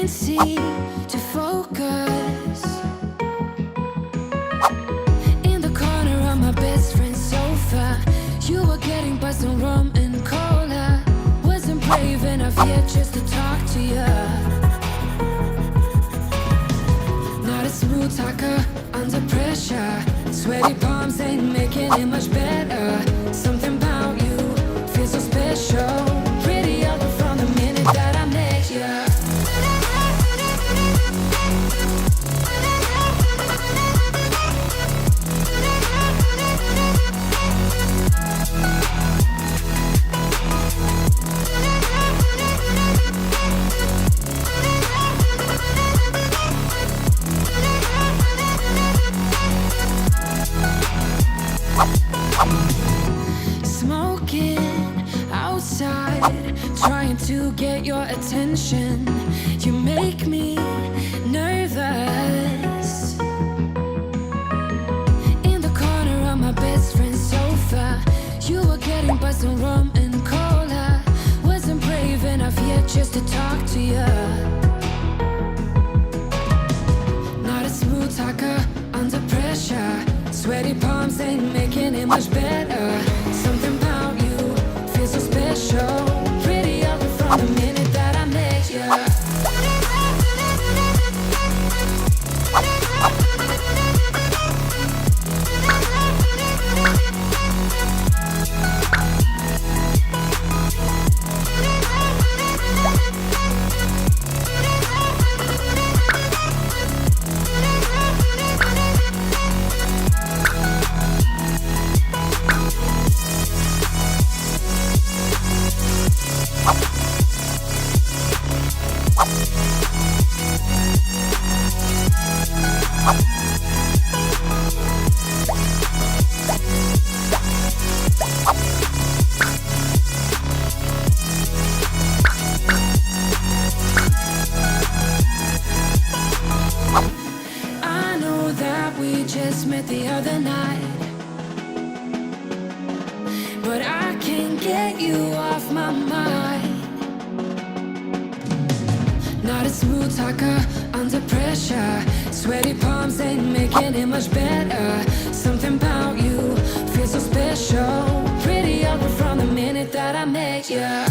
see to focus. In the corner of my best friend's sofa, you were getting buzzed on rum and cola. Wasn't brave enough yet just to talk to you. Not a smooth talker under pressure. Sweaty palms ain't making it much better. Something about you feels so special. Pretty other from the minute that I met you. Smoking outside, trying to get your attention. You make me nervous. In the corner of my best friend's sofa, you were getting buzzed on rum and cola. Wasn't brave enough yet just to talk to you. Not a smooth talker under pressure. Sweaty palms ain't making it much better. Something about you feels so special. Pretty other from the minute that I met you. Just met the other night, but I can't get you off my mind. Not a smooth talker under pressure. Sweaty palms ain't making it much better. Something about you feels so special. Pretty other from the minute that I met you.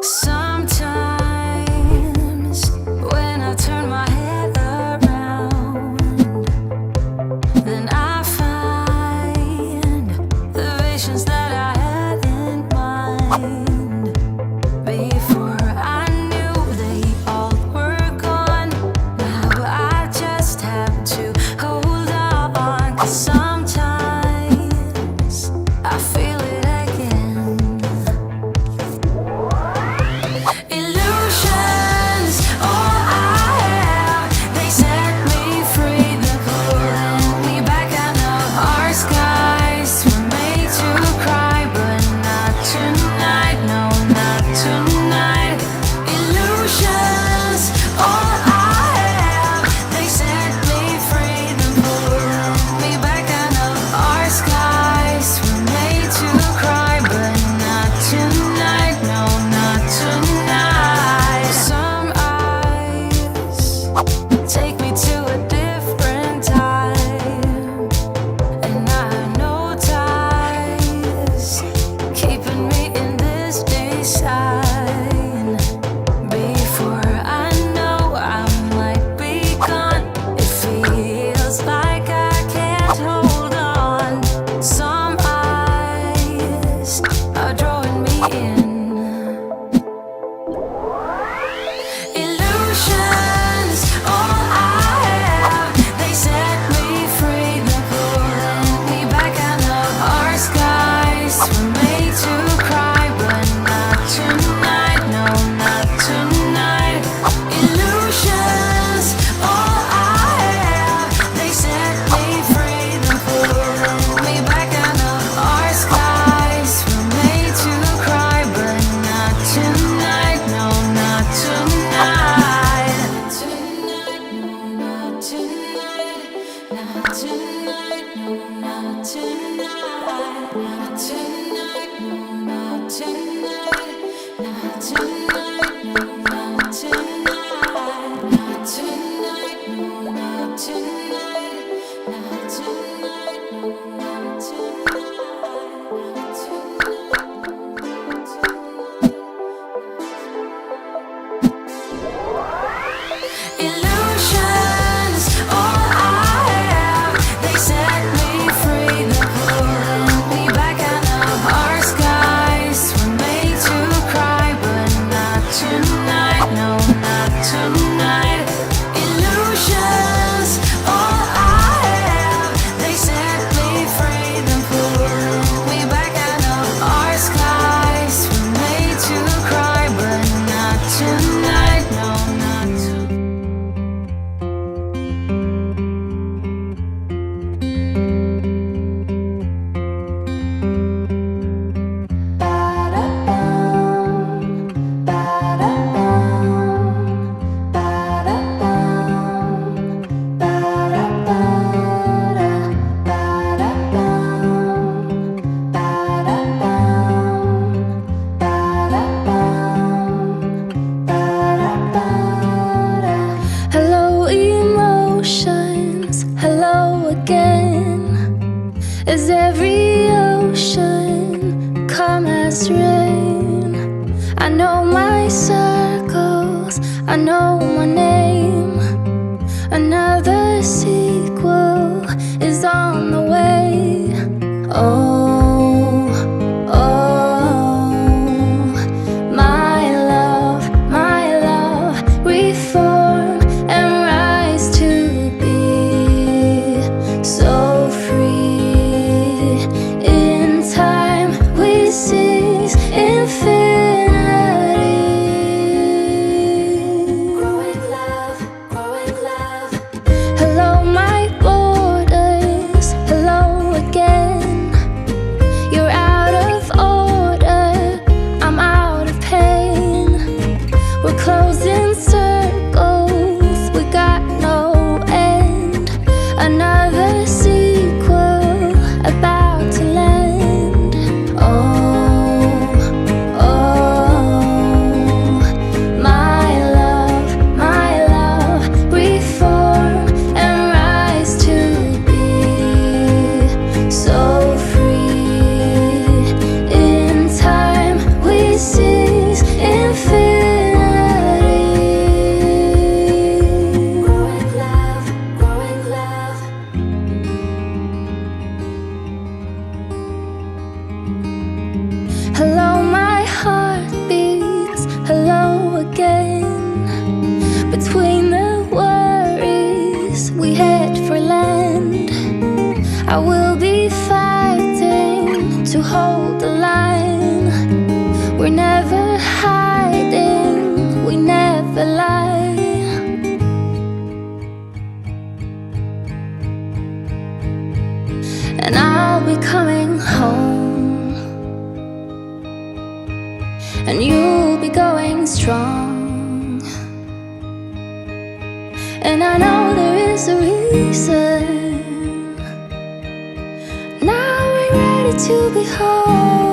Sometimes when I turn my head around, then I find the visions that I had in mind. Before I knew they all were gone. Now I just have to hold on, 'cause sometimes I feel it again. eyes are drawing me in. Illusions, all I have, they set me free. They're pulling me back out of our skies. We're made to cry, but not tonight. No, not tonight. Illusions, all I have, they set me free. They're pulling me back out of our skies. We're made to cry, but not tonight. No, not tonight. Tonight, no, not tonight. Not tonight, no, not tonight. Not tonight, no, not tonight. Not tonight, no, not tonight. Not tonight, no, not tonight. Not tonight, no, not tonight. Illusions, all I have, they set me free. They're pulling me back out of our skies. We're made to cry, but not tonight. No, not tonight. Illusions, all I have, they set me free. They're pulling me back out of our skies. We're made to cry, but not tonight. No, not tonight. Hello, emotions. Hello again. Is every ocean come as rain? I know my circles, I know my name. Another sequel is on the way. Oh, oh, my love, reform and rise to be so free. In time we seize infinity. Growing love, growing love. Hello, my borders. Hello again. You're out of order. I'm out of pain. We're closing circles. We got no end. Another sequel about to land. Oh, oh, my love, reform and rise to be so free. In time we seize infinity. Growing love, growing love. Hello, my heart beats. Hello again. Between the worries, we head for land. I will be fighting to hold the line. We're never hiding, we never lie. And I'll be coming home, and you'll be going strong. And I know there is a reason. Now we're ready to be home.